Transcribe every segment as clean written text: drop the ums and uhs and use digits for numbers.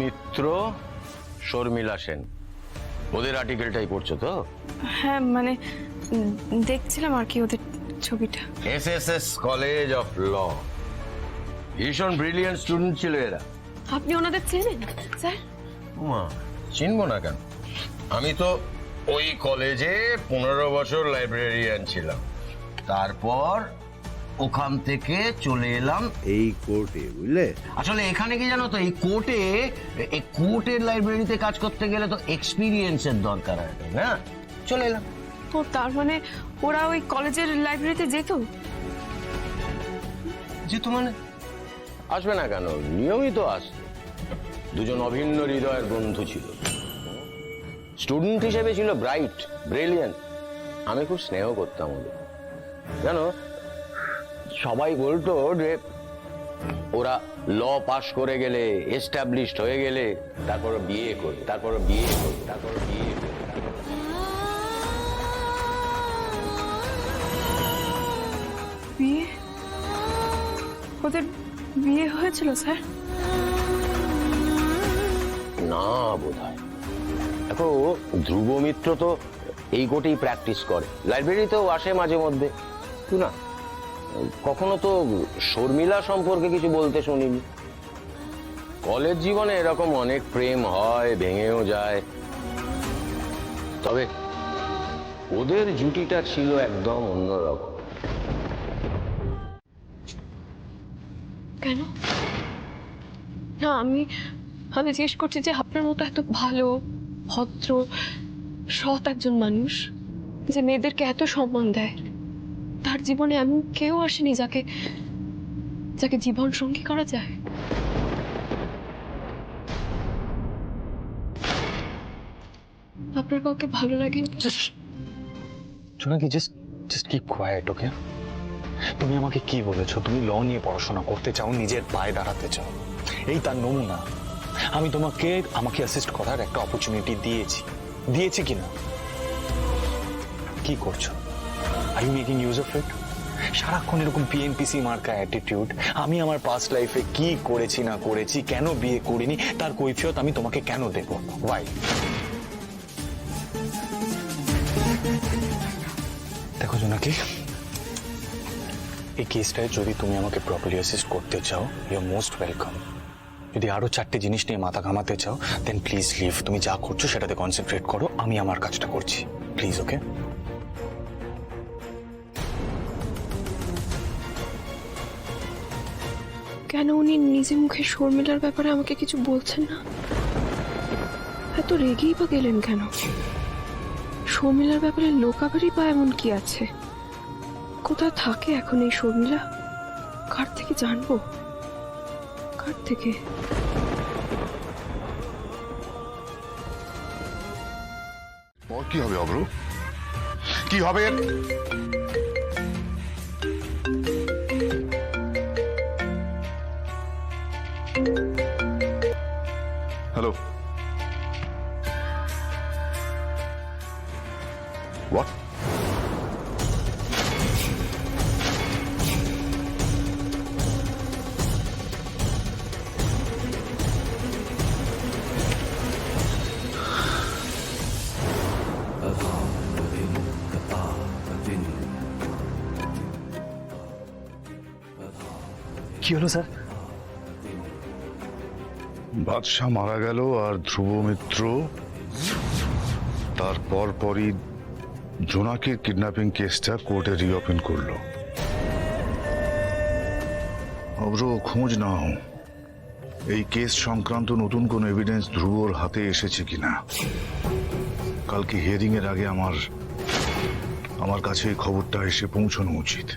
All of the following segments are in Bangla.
মিত্র, শর্মিলা সেন, ওদের আর্টিকেলটাই পড়ছো তো? হ্যাঁ মানে দেখছিলাম আর কি ওদের ছবিটা। এসএসএস কলেজ অফ ল, ভীষণ ব্রিলিয়েন্ট স্টুডেন্ট ছিল এরা। আপনি ওনাদের চেনেন স্যার? মা, চিনবো না কেন? আমি তো ওই কলেজে 15 বছর লাইব্রেরিয়ান ছিলাম, তারপর ওখান থেকে চলে এলাম এই কোর্টে, বুঝলে? আসলে এখানে কি জানো তো, এই কোর্টের লাইব্রেরিতে কাজ করতে গেলে তো এক্সপিরিয়েন্সের দরকার হয়, হ্যাঁ চলে এলাম। ও তার মানে ওরা ওই কলেজের লাইব্রেরিতে যেত? যেহেতু মানে আসবে না কেন, নিয়মিত আসতো। দুজন অভিন্ন হৃদয়ের বন্ধু ছিল, স্টুডেন্ট হিসেবে ছিল ব্রাইট, ব্রিলিয়েন্ট। আমি খুব স্নেহ করতাম ওদের, জানো। সবাই বলতো যে ওরা ল পাশ করে গেলে, এস্টাবলিশড হয়ে গেলে তারপর বিয়ে করবে, তারপর বিয়ে করবে, তারপর বিয়ে করবে। বিয়ে? ওদের বিয়ে হয়েছিল স্যার? না বোধহয়। দেখো, ধ্রুব মিত্র তো এই কোর্টেই প্র্যাকটিস করে, লাইব্রেরিতেও আসে মাঝে মধ্যে, কিন্তু না কখনো তো শর্মিলা সম্পর্কে কিছু বলতে শুনিনি। কলেজ জীবনে এরকম অনেক প্রেম হয়, ভেঙেও যায়, তবে ওদের জুটিটা ছিল একদম অন্যরকম। কেন? না আমি জিজ্ঞেস করছি যে আপনার মতো এত ভালো, ভদ্র, সৎ একজন মানুষ, যে মেয়েদেরকে এত সম্মান দেয়, তার জীবনে এমন কেউ আসেনি যাকে যাকে জীবন সঙ্গী করা যায়? আপনার কাউকে ভালো লাগে? জোনাকি, জাস্ট কিপ কোয়াইট, ওকে? তুমি আমাকে কি বলেছো? তুমি ল নিয়ে পড়াশোনা করতে চাও, নিজের পায়ে দাঁড়াতে চাও, এই তার নমুনা। আমি তোমাকে আমাকে অ্যাসিস্ট করার একটা অপরচুনিটি দিয়েছি কিনা? কি করছো? Are you making use of it? সারাক্ষণ এরকম পিএনপিসি মার্কা অ্যাটিটিউড। আমি আমার পাস্ট লাইফে কি করেছি না করেছি, কেন বিয়ে করিনি, তার কৈফিয়ত আমি তোমাকে কেন দেব? ওয়াই? দেখো জোনাকি, এই কেসটায় যদি তুমি আমাকে প্রপারলি অ্যাসিস্ট করতে চাও, ইউ আর মোস্ট ওয়েলকাম। যদি আরো 4টে জিনিস নিয়ে মাথা ঘামাতে চাও, দেন প্লিজ লিভ। তুমি যা করছো সেটাতে কনসেন্ট্রেট করো, আমি আমার কাজটা করছি, প্লিজ, ওকে? কেন উনি নিজে মুখে শর্মিলার ব্যাপারে আমাকে কিছু বলছেন না? এত রেগেই বা গেলেন কেন? শর্মিলার ব্যাপারে লোকাভারি বা এমন কি আছে? কোথায় থাকে এখন এই শর্মিলা? কার থেকে জানবো? কার থেকে? পর কি হবে অব্র? কি হবে? Hello, what? কি হলো স্যার? বাদশাহ মারা গেল আর ধ্রুব মিত্র তার পরপরই জোনাকির কিডন্যাপিং কেসটা কোর্টে রিওপেন করলো। অব্র, খোঁজ নাও এই কেস সংক্রান্ত নতুন কোন এভিডেন্স ধ্রুবর হাতে এসেছে কিনা। কালকে হিয়ারিং এর আগে আমার কাছে এই খবরটা এসে পৌঁছানো উচিত।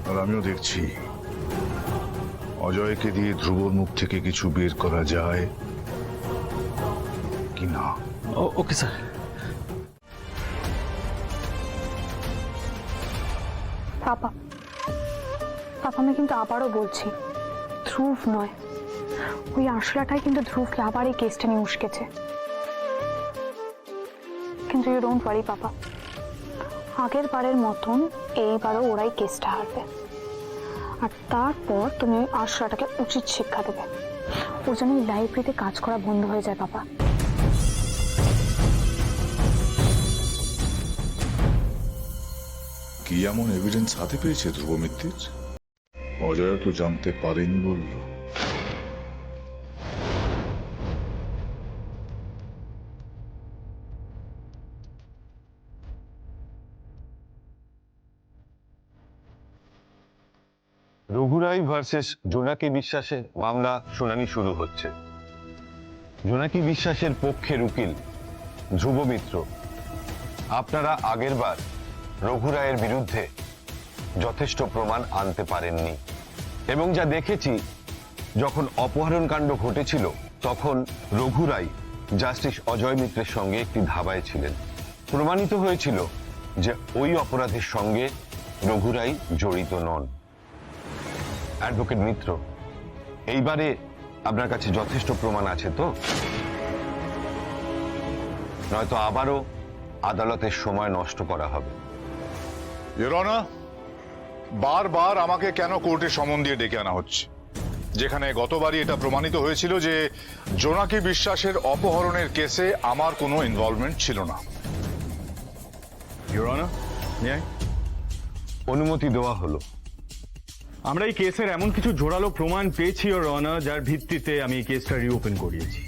আর আমিও দেখছি অজয়কে দিয়ে ধ্রুবর মুখ থেকে কিছু বের করা যায় কি না। Okay sir. পাপা, আমি কিন্তু আবারও বলছি, ধ্রুব নয়, ওই আশরাটাই কিন্তু ধ্রুবকে আবার এই কেসটা নিয়ে উস্কেছে। কিন্তু ইউ ডোন্ট ওয়ারি পাপা, আগের বারের মতন এইবারও ওরাই কেসটা হারবে। আর তারপর তুমি ওই আশরাটাকে উচিত শিক্ষা দেবে, ওর জন্য লাইব্রেরিতে কাজ করা বন্ধ হয়ে যায় বাবা। কি এমন এভিডেন্স হাতে পেয়েছে ধ্রুব মিত্তির? অজয় তো জানতে পারেনি বলল। রঘুরাই ভার্সেস জোনাকি বিশ্বাসের মামলা শুনানি শুরু হচ্ছে। জোনাকি বিশ্বাসের পক্ষের উকিল ধ্রুব মিত্র, আপনারা আগেরবার রঘুরায়ের বিরুদ্ধে যথেষ্ট প্রমাণ আনতে পারেননি, এবং যা দেখেছি যখন অপহরণ কাণ্ড ঘটেছিল তখন রঘুরাই জাস্টিস অজয় মিত্রের সঙ্গে একটি ধাবায় ছিলেন। প্রমাণিত হয়েছিল যে ওই অপরাধের সঙ্গে রঘুরাই জড়িত নন। অ্যাডভোকেট মিত্র, এইবারে আপনার কাছে যথেষ্ট প্রমাণ আছে তো? নয়তো আবারও আদালতের সময় নষ্ট করা হবে। ইয়োর অনার, বারবার আমাকে কেন কোর্টে সমন দিয়ে ডেকে আনা হচ্ছে, যেখানে গতবারই এটা প্রমাণিত হয়েছিল যে জোনাকি বিশ্বাসের অপহরণের কেসে আমার কোনো ইনভলভমেন্ট ছিল না। ইয়োর অনার, অনুমতি দেওয়া হলো। আমরা এই কেসের এমন কিছু জোরালো প্রমাণ পেয়েছি ইয়োর অনার, যার ভিত্তিতে আমি এই কেসটা রিওপেন করিয়েছি।